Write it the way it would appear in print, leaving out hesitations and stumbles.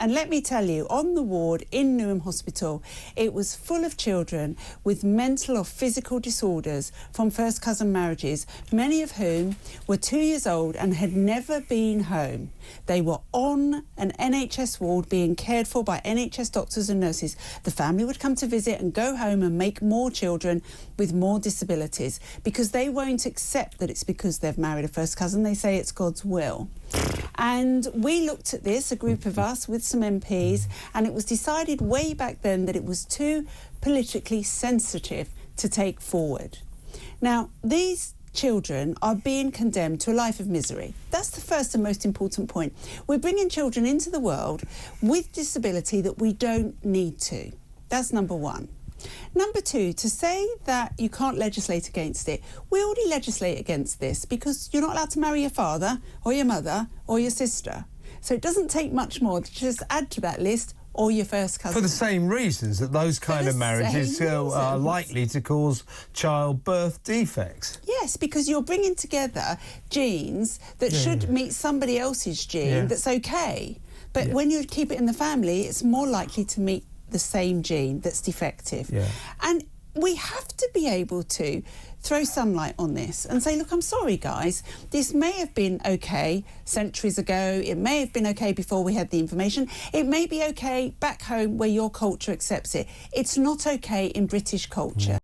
And let me tell you, on the ward in Newham Hospital, it was full of children with mental or physical disorders from first cousin marriages, many of whom were 2 years old and had never been home. They were on an NHS ward being cared for by NHS doctors and nurses. The family would come to visit and go home and make more children with more disabilities because they won't accept that it's because they've married a first cousin. They say it's God's will. And we looked at this, a group of us with some MPs, and it was decided way back then that it was too politically sensitive to take forward. Now, these children are being condemned to a life of misery. That's the first and most important point. We're bringing children into the world with disability that we don't need to. That's number one. Number two, to say that you can't legislate against it. We already legislate against this because you're not allowed to marry your father or your mother or your sister. So it doesn't take much more to just add to that list or your first cousin. For the same reasons that those kind of marriages are likely to cause childbirth defects. Yes, because you're bringing together genes that should meet somebody else's gene that's okay. But when you keep it in the family, it's more likely to meet the same gene that's defective. And we have to be able to throw some light on this and say, look, I'm sorry, guys, this may have been okay centuries ago, it may have been okay before we had the information, it may be okay back home where your culture accepts it. It's not okay in British culture.